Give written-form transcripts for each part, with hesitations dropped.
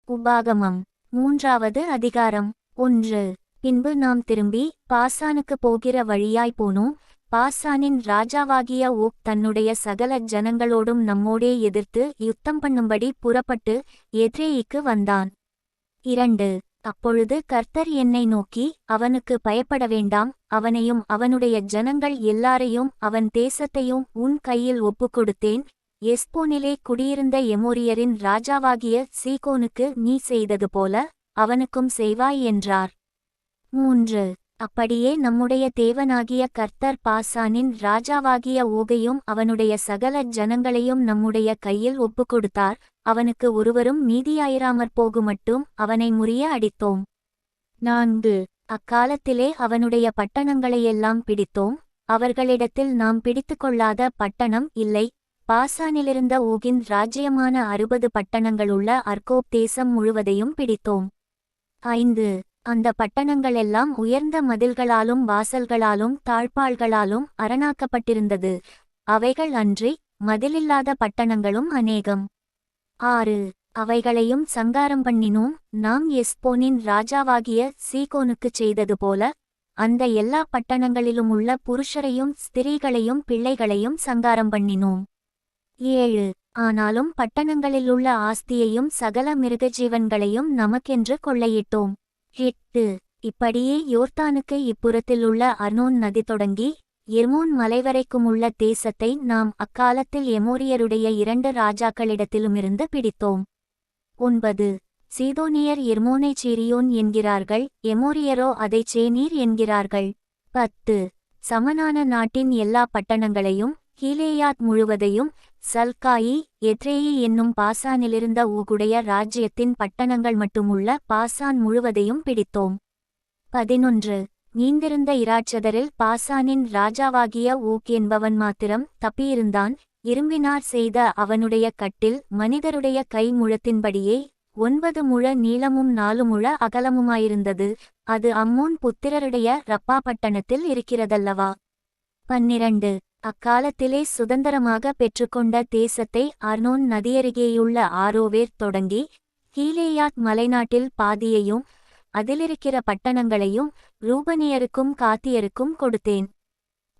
உபாகமம் 3வது அதிகாரம் 1. பின்பு நாம் திரும்பி பாசானுக்கு போகிற வழியாய் போனோம். பாசானின் ராஜாவாகிய ஓக் தன்னுடைய சகல ஜனங்களோடும் நம்மோடே எதிர்த்து யுத்தம் பண்ணும்படி புறப்பட்டு எத்ரேயிக்கு வந்தான். 2. அப்பொழுது கர்த்தர் என்னை நோக்கி, அவனுக்கு பயப்பட வேண்டாம், அவனையும் அவனுடைய ஜனங்கள் எல்லாரையும் அவன் தேசத்தையும் உன் கையில் ஒப்புக்கொடுத்தேன். எஸ்போனிலே குடியிருந்த எமோரியரின் ராஜாவாகிய சீகோனுக்கு நீ செய்தது போல அவனுக்கும் செய்வாய் என்றார். 3. அப்படியே நம்முடைய தேவனாகிய கர்த்தர் பாசானின் ராஜாவாகிய ஓகையும் அவனுடைய சகல ஜனங்களையும் நம்முடைய கையில் ஒப்புக்கொடுத்தார். அவனுக்கு ஒருவரும் மீதியாயிராமற் போகுமட்டும் அவனை முறிய அடித்தோம். 4. அக்காலத்திலே அவனுடைய பட்டணங்களையெல்லாம் பிடித்தோம். அவர்களிடத்தில் நாம் பிடித்துக்கொள்ளாத பட்டணம் இல்லை. பாசானிலிருந்த ஓகின் ராஜ்யமான 60 பட்டணங்களுள்ள அர்கோப் தேசம் முழுவதையும் பிடித்தோம். 5. அந்த பட்டணங்களெல்லாம் உயர்ந்த மதில்களாலும் வாசல்களாலும் தாழ்பாள்களாலும் அரணாக்கப்பட்டிருந்தது. அவைகள் அன்றி மதிலில்லாத பட்டணங்களும் அநேகம். 6. அவைகளையும் சங்காரம் பண்ணினோம். நாம் எஸ்போனின் ராஜாவாகிய சீகோனுக்குச் செய்தது போல அந்த எல்லா பட்டணங்களிலும் உள்ள புருஷரையும் ஸ்திரீகளையும் பிள்ளைகளையும் சங்காரம் பண்ணினோம். 7. ஆனாலும் பட்டணங்களிலுள்ள ஆஸ்தியையும் சகல மிருகஜீவன்களையும் நமக்கென்று கொள்ளையிட்டோம். 8. இப்படியே யோர்தானுக்கு இப்புறத்திலுள்ள அர்னோன் நதி தொடங்கி எர்மோன் மலைவரைக்குமுள்ள தேசத்தை நாம் அக்காலத்தில் எமோரியருடைய 2 ராஜாக்களிடத்திலுமிருந்து பிடித்தோம். 9. சீதோனியர் எர்மோனை சீரியோன் என்கிறார்கள், எமோரியரோ அதைச் சேனீர் என்கிறார்கள். 10. சமனான நாட்டின் எல்லா பட்டணங்களையும் கீலேயாத் முழுவதையும் சல்காயி எத்ரேயி என்னும் பாசானிலிருந்த ஊகுடைய ராஜ்யத்தின் பட்டணங்கள் மட்டுமுள்ள பாசான் முழுவதையும் பிடித்தோம். 11. மீந்திருந்த இராட்சதரில் பாசானின் ராஜாவாகிய ஊக் என்பவன் மாத்திரம் தப்பியிருந்தான். இரும்பினார் செய்த அவனுடைய கட்டில் மனிதருடைய கை முழத்தின்படியே 9 முழ நீளமும் 4 முழ அகலமுமாயிருந்தது. அது அம்மோன் புத்திரருடைய ரப்பா பட்டணத்தில் இருக்கிறதல்லவா. 12. அக்காலத்திலே சுதந்திரமாக பெற்றுக்கொண்ட தேசத்தை அர்னோன் நதியருகேயுள்ள ஆரோவேர் தொடங்கி கீலேயாத் மலைநாட்டில் பாதியையும் அதிலிருக்கிற பட்டணங்களையும் ரூபனியருக்கும் காத்தியருக்கும் கொடுத்தேன்.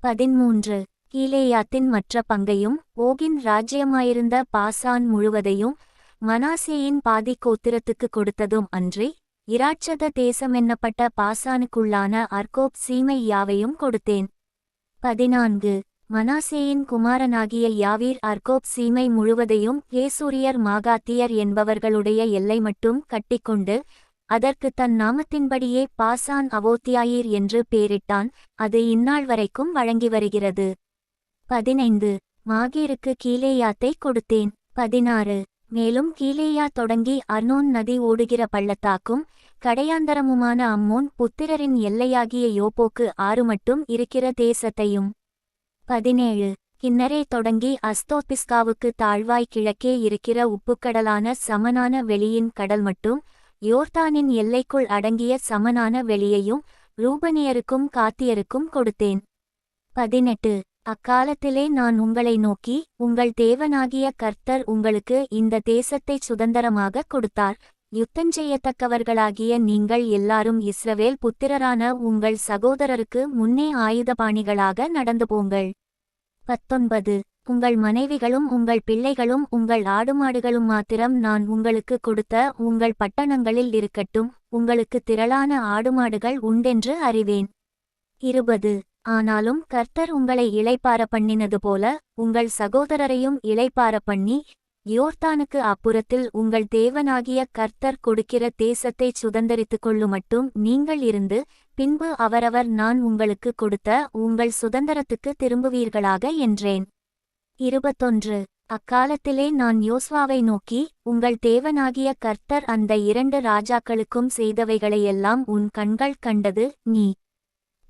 13. கீலேயாத்தின் மற்ற பங்கையும் ஓகின் ராஜ்யமாயிருந்த பாசான் முழுவதையும் மனாசேயின் பாதி கோத்திரத்துக்கு கொடுத்ததும் அன்றி இராட்சத தேசமென்னப்பட்ட பாசானுக்குள்ளான அர்கோப் சீமை யாவையும் கொடுத்தேன். 14. மனாசேயின் குமாரனாகிய யாவீர் அர்கோப் சீமை முழுவதையும் கேசூரியர் மாகாத்தியர் என்பவர்களுடைய எல்லை மட்டும் கட்டிக்கொண்டு அதற்கு தன் நாமத்தின்படியே பாசான் அவோத்தியாயீர் என்று பேரிட்டான். அது இந்நாள் வரைக்கும் வழங்கி வருகிறது. 15. மாகீருக்கு கீலேயாத்தை கொடுத்தேன். 16. மேலும் கீலேயா தொடங்கி அர்னோன் நதி ஓடுகிற பள்ளத்தாக்கும் கடையாந்தரமுமான அம்மோன் புத்திரரின் எல்லையாகிய யோப்போக்கு ஆறு மட்டும் இருக்கிற தேசத்தையும். 17. கின்னரே தொடங்கி அஸ்தோபிஸ்காவுக்கு தாழ்வாய் கிழக்கே இருக்கிற உப்புக்கடலான சமனான வெளியின் கடல் மட்டும் யோர்தானின் எல்லைக்குள் அடங்கிய சமனான வெளியையும் ரூபனியருக்கும் காத்தியருக்கும் கொடுத்தேன். 18. அக்காலத்திலே நான் உங்களை நோக்கி, உங்கள் தேவனாகிய கர்த்தர் உங்களுக்கு இந்த தேசத்தைச் சுதந்தரமாக கொடுத்தார். யுத்தஞ்செய்யத்தக்கவர்களாகிய நீங்கள் எல்லாரும் இஸ்ரவேல் புத்திரரான உங்கள் சகோதரருக்கு முன்னே ஆயுதபாணிகளாக நடந்து போங்கள். 19. உங்கள் மனைவிகளும் உங்கள் பிள்ளைகளும் உங்கள் ஆடுமாடுகளும் மாத்திரம் நான் உங்களுக்கு கொடுத்த உங்கள் பட்டணங்களில் இருக்கட்டும். உங்களுக்கு திரளான ஆடுமாடுகள் உண்டென்று அறிவேன். 20. ஆனாலும் கர்த்தர் உங்களை இளைப்பார பண்ணினது போல உங்கள் சகோதரரையும் இளைப்பார பண்ணி யோர்தானுக்கு அப்புறத்தில் உங்கள் தேவனாகிய கர்த்தர் கொடுக்கிற தேசத்தைச் சுதந்தரித்துக் கொள்ளுமட்டும் நீங்கள் இருந்து பின்பு அவரவர் நான் உங்களுக்கு கொடுத்த உங்கள் சுதந்தரத்துக்கு திரும்புவீர்களாக என்றேன். 21. அக்காலத்திலே நான் யோசுவாவை நோக்கி, உங்கள் தேவனாகிய கர்த்தர் அந்த 2 ராஜாக்களுக்கும் செய்தவைகளையெல்லாம் உன் கண்கள் கண்டது. நீ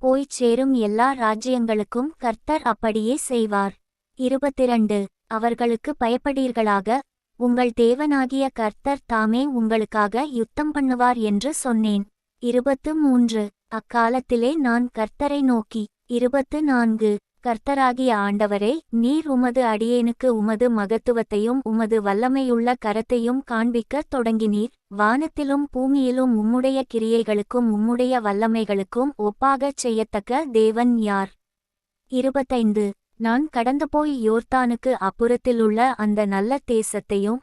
போய்ச் சேரும் எல்லா ராஜ்யங்களுக்கும் கர்த்தர் அப்படியே செய்வார். 22. அவர்களுக்கு பயப்படீர்களாக, உங்கள் தேவனாகிய கர்த்தர் தாமே உங்களுக்காக யுத்தம் பண்ணுவார் என்று சொன்னேன். 23. அக்காலத்திலே நான் கர்த்தரை நோக்கி. 24. கர்த்தராகிய ஆண்டவரே, நீர் உமது அடியேனுக்கு உமது மகத்துவத்தையும் உமது வல்லமையுள்ள கரத்தையும் காண்பிக்கத் தொடங்கினீர். வானத்திலும் பூமியிலும் உம்முடைய கிரியைகளுக்கும் உம்முடைய வல்லமைகளுக்கும் ஒப்பாகச் செய்யத்தக்க தேவன் யார்? 25. நான் கடந்துபோய் யோர்தானுக்கு அப்புறத்திலுள்ள அந்த நல்ல தேசத்தையும்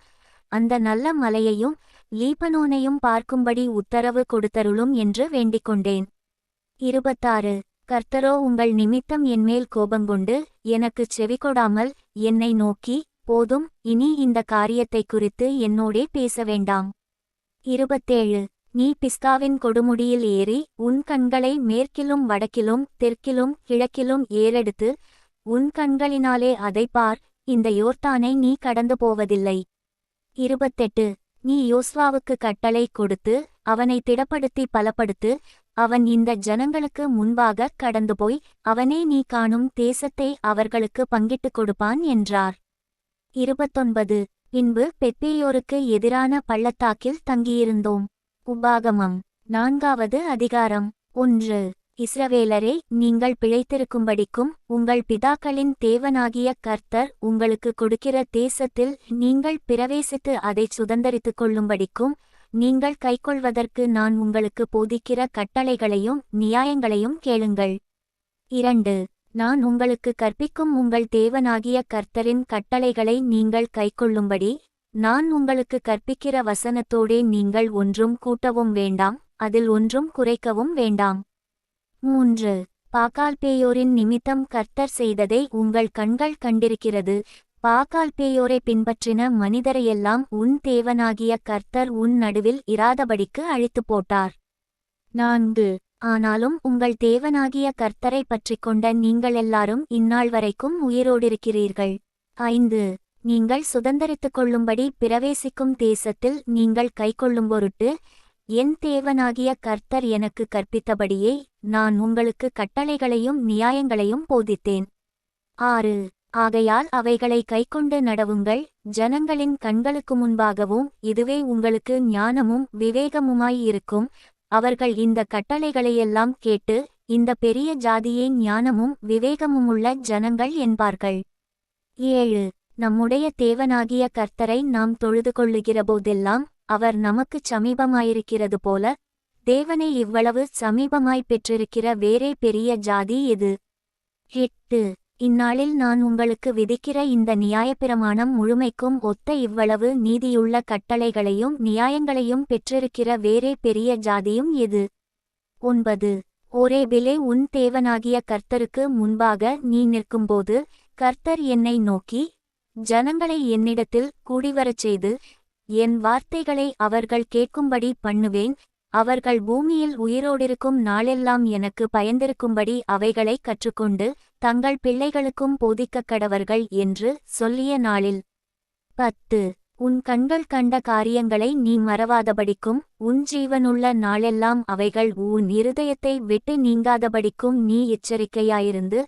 அந்த நல்ல மலையையும் லீபனோனையும் பார்க்கும்படி உத்தரவு கொடுத்தருளும் என்று வேண்டிக்கொண்டேன். 26. கர்த்தரோ உங்கள் நிமித்தம் என்மேல் கோபங்கொண்டு எனக்குச் செவிகொடாமல் என்னை நோக்கி, போதும், இனி இந்த காரியத்தை குறித்து என்னோடே பேச வேண்டாம். 27. நீ பிஸ்காவின் கொடுமுடியில் ஏறி உன் கண்களை மேற்கிலும் வடக்கிலும் தெற்கிலும் கிழக்கிலும் ஏறெடுத்து உன் கண்களினாலே அதை பார், இந்த யோர்தானை நீ கடந்து போவதில்லை. 28. நீ யோசுவாவுக்கு கட்டளை கொடுத்து அவனை திடப்படுத்தி பலப்படுத்து, அவன் இந்த ஜனங்களுக்கு முன்பாகக் கடந்துபோய் அவனே நீ காணும் தேசத்தை அவர்களுக்கு பங்கிட்டுக் கொடுப்பான் என்றார். 29. பின்பு பெத்பேயோருக்கு எதிரான பள்ளத்தாக்கில் தங்கியிருந்தோம். உபாகமம் 4வது அதிகாரம். 1. இஸ்ரவேலரே, நீங்கள் பிழைத்திருக்கும்படிக்கும் உங்கள் பிதாக்களின் தேவனாகிய கர்த்தர் உங்களுக்கு கொடுக்கிற தேசத்தில் நீங்கள் பிரவேசித்து அதைச் சுதந்தரித்துக் கொள்ளும்படிக்கும் நீங்கள் கைக்கொள்வதற்கு நான் உங்களுக்கு போதிக்கிற கட்டளைகளையும் நியாயங்களையும் கேளுங்கள். 2. நான் உங்களுக்கு கற்பிக்கும் உங்கள் தேவனாகிய கர்த்தரின் கட்டளைகளை நீங்கள் கைக்கொள்ளும்படி நான் உங்களுக்கு கற்பிக்கிற வசனத்தோடே நீங்கள் ஒன்றும் கூட்டவும் வேண்டாம், அதில் ஒன்றும் குறைக்கவும் வேண்டாம். 3. பாகால்பேயோரின் நிமித்தம் கர்த்தர் செய்ததை உங்கள் கண்கள் கண்டிருக்கிறது. பாகால்பேயோரை பின்பற்றின மனிதரையெல்லாம் உன் தேவனாகிய கர்த்தர் உன் நடுவில் இராதபடிக்கு அழித்து போட்டார். 4. ஆனாலும் உங்கள் தேவனாகிய கர்த்தரை பற்றிக்கொண்ட நீங்களெல்லாரும் இந்நாள் வரைக்கும் உயிரோடிருக்கிறீர்கள். 5. நீங்கள் சுதந்தரித்துக் கொள்ளும்படி பிரவேசிக்கும் தேசத்தில் நீங்கள் கைக்கொள்ளும் பொருட்டு என் தேவனாகிய கர்த்தர் எனக்கு கற்பித்தபடியே நான் உங்களுக்கு கட்டளைகளையும் நியாயங்களையும் போதித்தேன். 6. ஆகையால் அவைகளை கைக்கொண்டு நடவுங்கள், ஜனங்களின் கண்களுக்கு முன்பாகவும் இதுவே உங்களுக்கு ஞானமும் விவேகமுமாயிருக்கும். அவர்கள் இந்த கட்டளைகளையெல்லாம் கேட்டு இந்த பெரிய ஜாதியே ஞானமும் விவேகமுமுள்ள ஜனங்கள் என்பார்கள். 7. நம்முடைய தேவனாகிய கர்த்தரை நாம் தொழுது கொள்ளுகிறபோதெல்லாம் அவர் நமக்குச் சமீபமாயிருக்கிறது போல தேவனை இவ்வளவு சமீபமாய் பெற்றிருக்கிற வேறே பெரிய ஜாதி எது? 8. இந்நாளில் நான் உங்களுக்கு விதிக்கிற இந்த நியாயப்பிரமாணம் முழுமைக்கும் ஒத்த இவ்வளவு நீதியுள்ள கட்டளைகளையும் நியாயங்களையும் பெற்றிருக்கிற வேறே பெரிய ஜாதியும் எது? 9. ஓரேபிலே உன் தேவனாகிய கர்த்தருக்கு முன்பாக நீ நிற்கும்போது கர்த்தர் என்னை நோக்கி, ஜனங்களை என்னிடத்தில் கூடிவரச் செய்து என் வார்த்தைகளை அவர்கள் கேட்கும்படி பண்ணுவேன், அவர்கள் பூமியில் உயிரோடிருக்கும் நாளெல்லாம் எனக்கு பயந்திருக்கும்படி அவைகளை கற்றுக்கொண்டு தங்கள் பிள்ளைகளுக்கும் போதிக்கக் கடவர்கள் என்று சொல்லிய நாளில். 10. உன் கண்கள் கண்ட காரியங்களை நீ மறவாதபடிக்கும் உன் ஜீவனுள்ள நாளெல்லாம் அவைகள் உன் இருதயத்தை விட்டு நீங்காதபடிக்கும் நீ எச்சரிக்கையாயிருந்து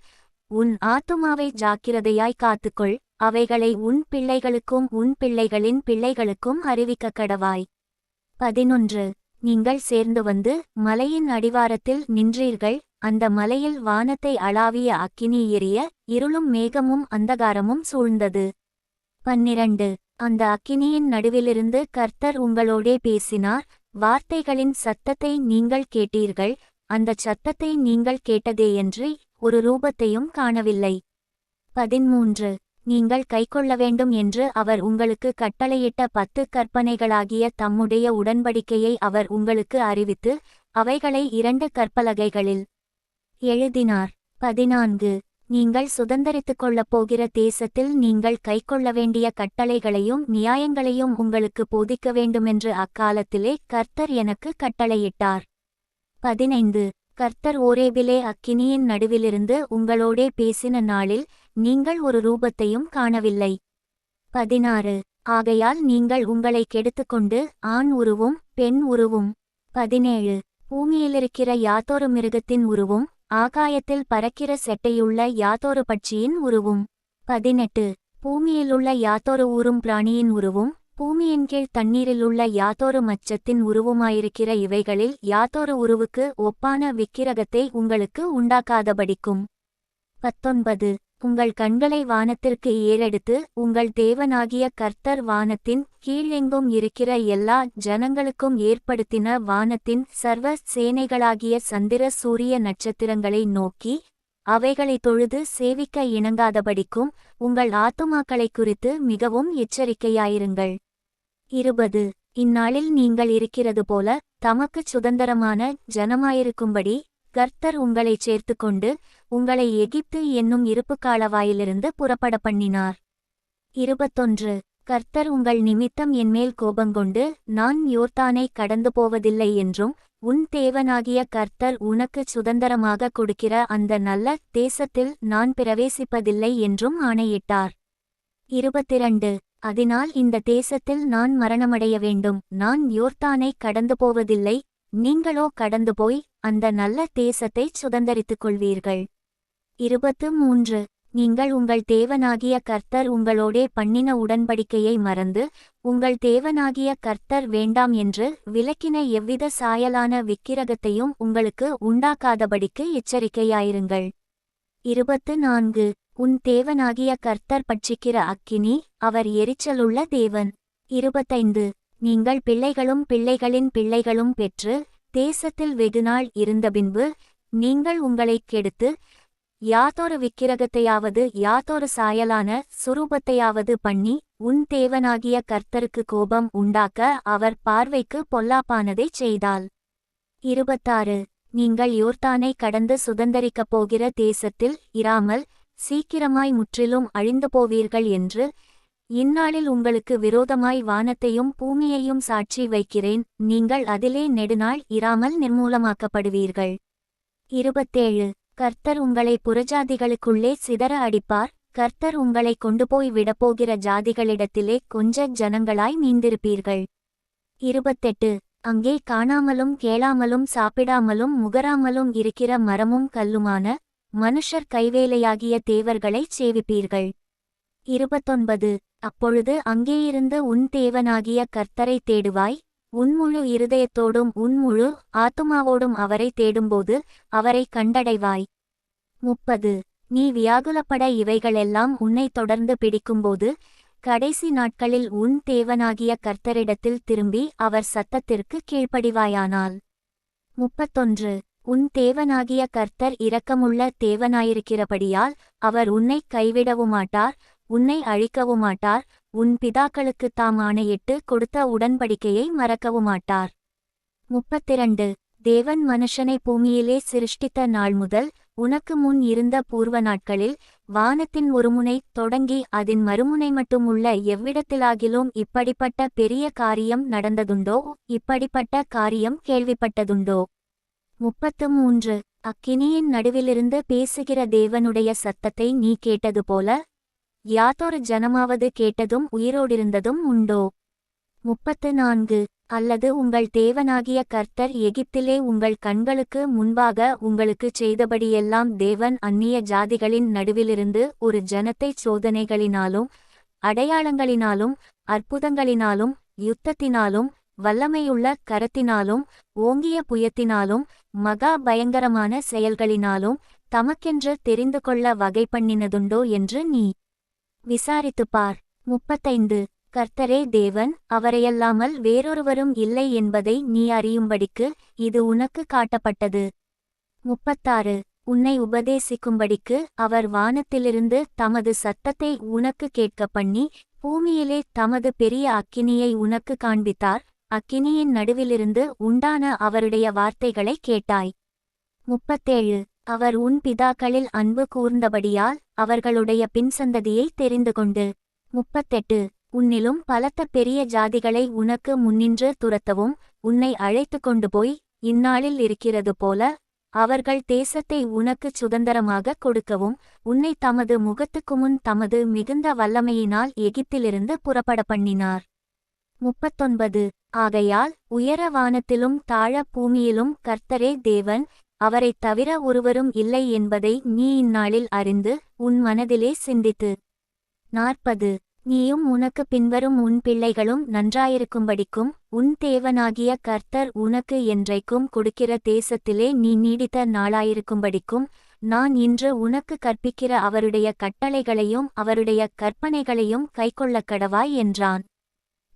உன் ஆத்துமாவை ஜாக்கிரதையாய் காத்துக்கொள், அவைகளை உன் பிள்ளைகளுக்கும் உன் பிள்ளைகளின் பிள்ளைகளுக்கும் அறிவிக்கக் கடவாய். 11. நீங்கள் சேர்ந்து வந்து மலையின் அடிவாரத்தில் நின்றீர்கள், அந்த மலையில் வானத்தை அளாவிய அக்கினி எரிய இருளும் மேகமும் அந்தகாரமும் சூழ்ந்தது. 12. அந்த அக்கினியின் நடுவிலிருந்து கர்த்தர் உங்களோடே பேசினார், வார்த்தைகளின் சத்தத்தை நீங்கள் கேட்டீர்கள், அந்தச் சத்தத்தை நீங்கள் கேட்டதேயன்றி ஒரு ரூபத்தையும் காணவில்லை. 13. நீங்கள் கைக்கொள்ள வேண்டும் என்று அவர் உங்களுக்கு கட்டளையிட்ட 10 கற்பனைகளாகிய தம்முடைய உடன்படிக்கையை அவர் உங்களுக்கு அறிவித்து அவைகளை 2 கற்பலகைகளில் எழுதினார். 14. நீங்கள் சுதந்தரித்துக் கொள்ளப் போகிற தேசத்தில் நீங்கள் கைக்கொள்ள வேண்டிய கட்டளைகளையும் நியாயங்களையும் உங்களுக்கு போதிக்க வேண்டுமென்று அக்காலத்திலே கர்த்தர் எனக்கு கட்டளையிட்டார். 15. கர்த்தர் ஓரேபிலே அக்கினியின் நடுவிலிருந்து உங்களோடே பேசின நாளில் நீங்கள் ஒரு ரூபத்தையும் காணவில்லை. 16. ஆகையால் நீங்கள் உங்களை கெடுத்துக்கொண்டு ஆண் உருவும் பெண் உருவும். 17. பூமியிலிருக்கிற யாதொரு மிருகத்தின் உருவும் ஆகாயத்தில் பறக்கிற செட்டையுள்ள யாதொரு பட்சியின் உருவும். 18. பூமியிலுள்ள யாதொரு ஊரும் பிராணியின் உருவும் பூமியின் கீழ் தண்ணீரிலுள்ள யாதொரு மச்சத்தின் உருவுமாயிருக்கிற இவைகளில் யாதொரு உருவுக்கு ஒப்பான விக்கிரகத்தை உங்களுக்கு உண்டாக்காதபடிக்கும். 19. உங்கள் கண்களை வானத்திற்கு ஏறெடுத்து உங்கள் தேவனாகிய கர்த்தர் வானத்தின் கீழெங்கும் இருக்கிற எல்லா ஜனங்களுக்கும் ஏற்படுத்தின வானத்தின் சர்வ சேனைகளாகிய சந்திர சூரிய நட்சத்திரங்களை நோக்கி அவைகளை தொழுது சேவிக்க இணங்காதபடிக்கும் உங்கள் ஆத்துமாக்களைக் குறித்து மிகவும் எச்சரிக்கையாயிருங்கள். 20. இந்நாளில் நீங்கள் இருக்கிறது போல தமக்குச் சுதந்தரமான ஜனமாயிருக்கும்படி கர்த்தர் உங்களைச் சேர்த்துக்கொண்டு உங்களை எகிப்து என்னும் இருப்புக்காலவாயிலிருந்து புறப்பட பண்ணினார். 21. கர்த்தர் உங்கள் நிமித்தம் என்மேல் கோபங்கொண்டு நான் யோர்தானை கடந்து போவதில்லை என்றும் உன் தேவனாகிய கர்த்தர் உனக்குச் சுதந்தரமாக கொடுக்கிற அந்த நல்ல தேசத்தில் நான் பிரவேசிப்பதில்லை என்றும் ஆணையிட்டார். 22. அதனால் இந்த தேசத்தில் நான் மரணமடைய வேண்டும், நான் யோர்தானை கடந்து போவதில்லை, நீங்களோ கடந்து போய் அந்த நல்ல தேசத்தைச் சுதந்தரித்துக் கொள்வீர்கள். 23. நீங்கள் உங்கள் தேவனாகிய கர்த்தர் உங்களோடே பண்ணின உடன்படிக்கையை மறந்து உங்கள் தேவனாகிய கர்த்தர் வேண்டாம் என்று விலக்கின எவ்வித சாயலான விக்கிரகத்தையும் உங்களுக்கு உண்டாக்காதபடிக்கு எச்சரிக்கையாயிருங்கள். 24. உன் தேவனாகிய கர்த்தர் பட்சிக்கிற அக்கினி, அவர் எரிச்சலுள்ள தேவன். 25. நீங்கள் பிள்ளைகளும் பிள்ளைகளின் பிள்ளைகளும் பெற்று தேசத்தில் வெகுநாள் இருந்தபின்பு நீங்கள் உங்களைக் கெடுத்து யாதொரு விக்கிரகத்தையாவது யாதொரு சாயலான சுரூபத்தையாவது பண்ணி உன் தேவனாகிய கர்த்தருக்கு கோபம் உண்டாக்க அவர் பார்வைக்கு பொல்லாப்பானதைச் செய்தால். 26. நீங்கள் யோர்தானை கடந்து சுதந்தரிக்கப் போகிற தேசத்தில் இராமல் சீக்கிரமாய் முற்றிலும் அழிந்து போவீர்கள் என்று இந்நாளில் உங்களுக்கு விரோதமாய் வானத்தையும் பூமியையும் சாட்சி வைக்கிறேன், நீங்கள் அதிலே நெடுநாள் இராமல் நிர்மூலமாக்கப்படுவீர்கள். 27. கர்த்தர் உங்களை புறஜாதிகளுக்குள்ளே சிதற அடிப்பார், கர்த்தர் உங்களை கொண்டு போய் விடப்போகிற ஜாதிகளிடத்திலே கொஞ்ச ஜனங்களாய் மீந்திருப்பீர்கள். 28. அங்கே காணாமலும் கேளாமலும் சாப்பிடாமலும் முகராமலும் இருக்கிற மரமும் கல்லுமான மனுஷர் கைவேலையாகிய தேவர்களைச் சேவிப்பீர்கள். 29. அப்பொழுது அங்கேயிருந்து உன் தேவனாகிய கர்த்தரை தேடுவாய், உன் முழு இருதயத்தோடும் உன் முழு ஆத்துமாவோடும் அவரை தேடும்போது அவரை கண்டடைவாய். 30. நீ வியாகுலப்பட இவைகளெல்லாம் உன்னை தொடர்ந்து பிடிக்கும்போது கடைசி நாட்களில் உன் தேவனாகிய கர்த்தரிடத்தில் திரும்பி அவர் சத்தத்திற்கு கீழ்ப்படிவாயானால். 31. உன் தேவனாகிய கர்த்தர் இரக்கமுள்ள தேவனாயிருக்கிறபடியால் அவர் உன்னை கைவிடவுமாட்டார், உன்னை அழிக்கவுமாட்டார், உன் பிதாக்களுக்குத் தாம் ஆணையிட்டு கொடுத்த உடன்படிக்கையை மறக்கவுமாட்டார். 32. தேவன் மனுஷனை பூமியிலே சிருஷ்டித்த நாள் முதல் உனக்கு முன் இருந்த பூர்வ நாட்களில் வானத்தின் ஒருமுனை தொடங்கி அதன் மறுமுனை மட்டும் உள்ள எவ்விடத்திலாகிலும் இப்படிப்பட்ட பெரிய காரியம் நடந்ததுண்டோ, இப்படிப்பட்ட காரியம் கேள்விப்பட்டதுண்டோ? 33. அக்கினியின் நடுவிலிருந்து பேசுகிற தேவனுடைய சத்தத்தை நீ கேட்டது போல யாதொரு ஜனமாவது கேட்டதும் உயிரோடிருந்ததும் உண்டோ? 34. அல்லது உங்கள் தேவனாகிய கர்த்தர் எகிப்திலே உங்கள் கண்களுக்கு முன்பாக உங்களுக்குச் செய்தபடியெல்லாம் தேவன் அந்நிய ஜாதிகளின் நடுவிலிருந்து ஒரு ஜனத்தைச் சோதனைகளினாலும் அடையாளங்களினாலும் அற்புதங்களினாலும் யுத்தத்தினாலும் வல்லமையுள்ள கரத்தினாலும் ஓங்கிய புயத்தினாலும் மகா பயங்கரமான செயல்களினாலும் தமக்கென்று தெரிந்து கொள்ள வகை பண்ணினதுண்டோ என்று நீ விசாரித்துப்பார். 35. கர்த்தரே தேவன், அவரையல்லாமல் வேறொருவரும் இல்லை என்பதை நீ அறியும்படிக்கு இது உனக்கு காட்டப்பட்டது. 36. உன்னை உபதேசிக்கும்படிக்கு அவர் வானத்திலிருந்து தமது சத்தத்தை உனக்கு கேட்கப் பண்ணி பூமியிலே தமது பெரிய அக்கினியை உனக்கு காண்பித்தார், அக்கினியின் நடுவிலிருந்து உண்டான அவருடைய வார்த்தைகளை கேட்டாய். 37. அவர் உன் பிதாக்களில் அன்பு கூர்ந்தபடியால் அவர்களுடைய பின்சந்ததியை தெரிந்துகொண்டு. 38. உன்னிலும் பலத்த பெரிய ஜாதிகளை உனக்கு முன்னின்று துரத்தவும் உன்னை அழைத்து கொண்டு போய் இந்நாளில் இருக்கிறது போல அவர்கள் தேசத்தை உனக்குச் சுதந்தரமாக கொடுக்கவும் உன்னை தமது முகத்துக்குமுன் தமது மிகுந்த வல்லமையினால் எகிப்திலிருந்து புறப்பட பண்ணினார். 39. ஆகையால் உயர வானத்திலும் தாழ பூமியிலும் கர்த்தரே தேவன், அவரைத் தவிர ஒருவரும் இல்லை என்பதை நீ இந்நாளில் அறிந்து உன் மனதிலே சிந்தித்து. 40. நீயும் உனக்கு பின்வரும் உன் பிள்ளைகளும் நன்றாயிருக்கும்படிக்கும் உன் தேவனாகிய கர்த்தர் உனக்கு என்றைக்கும் கொடுக்கிற தேசத்திலே நீ நீடித்த நாளாயிருக்கும்படிக்கும் நான் இன்று உனக்கு கற்பிக்கிற அவருடைய கட்டளைகளையும் அவருடைய கற்பனைகளையும் கைக்கொள்ளக்கடவாய் என்றான்.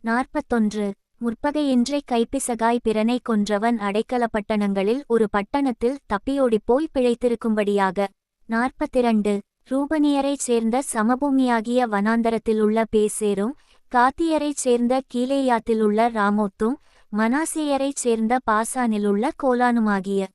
41 முற்பகையின்றை கைப்பிசகாய் பிறனை கொன்றவன் அடைக்கல பட்டணங்களில் ஒரு பட்டணத்தில் தப்பியோடிப்போய் பிழைத்திருக்கும்படியாக. 42 ரூபனியரைச் சேர்ந்த சமபூமியாகிய வனாந்தரத்திலுள்ள பேசேரும், காத்தியரைச் சேர்ந்த கீலேயாத்திலுள்ள ராமோத்தும், மனாசேயரைச் சேர்ந்த பாசானிலுள்ள கோலானுமாகிய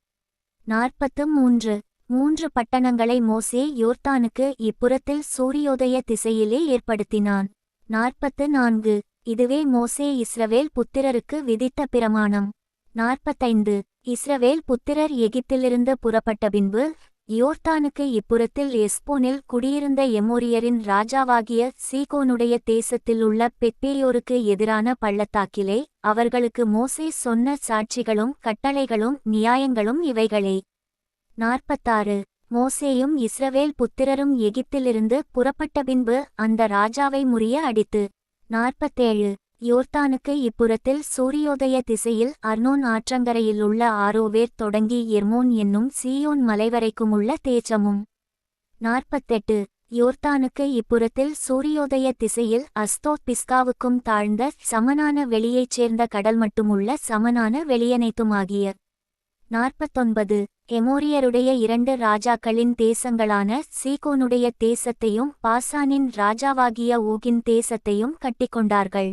43 மூன்று பட்டணங்களை மோசே யோர்தானுக்கு இப்புறத்தில் சூரியோதய திசையிலே ஏற்படுத்தினான். 44 இதுவே மோசே இஸ்ரவேல் புத்திரருக்கு விதித்த பிரமாணம். 45 இஸ்ரவேல் புத்திரர் எகிப்திலிருந்து புறப்பட்ட பின்பு யோர்தானுக்கு இப்புறத்தில் எஸ்போனில் குடியிருந்த எமோரியரின் ராஜாவாகிய சீகோனுடைய தேசத்திலுள்ள பெத்பேயோருக்கு எதிரான பள்ளத்தாக்கிலே அவர்களுக்கு மோசே சொன்ன சாட்சிகளும் கட்டளைகளும் நியாயங்களும் இவைகளே. 46 மோசேயும் இஸ்ரவேல் புத்திரரும் எகிப்திலிருந்து புறப்பட்ட பின்பு அந்த ராஜாவை முறிய அடித்து. 47 யோர்தானுக்கு இப்புறத்தில் சூரியோதய திசையில் அர்னோன் ஆற்றங்கரையிலுள்ள ஆரோவேர் தொடங்கி எர்மோன் என்னும் சீயோன் மலைவரைக்குமுள்ள தேசமும். 48 யோர்தானுக்கு இப்புறத்தில் சூரியோதய திசையில் அஸ்தோத் பிஸ்காவுக்கும் தாழ்ந்த சமனான வெளியைச் சேர்ந்த கடல் மட்டுமுள்ள சமனான வெளியனைத்துமாகிய. 49 எமோரியருடைய 2 ராஜாக்களின் தேசங்களான சீகோனுடைய தேசத்தையும் பாசானின் ராஜாவாகிய ஊகின் தேசத்தையும் கட்டிக்கொண்டார்கள்.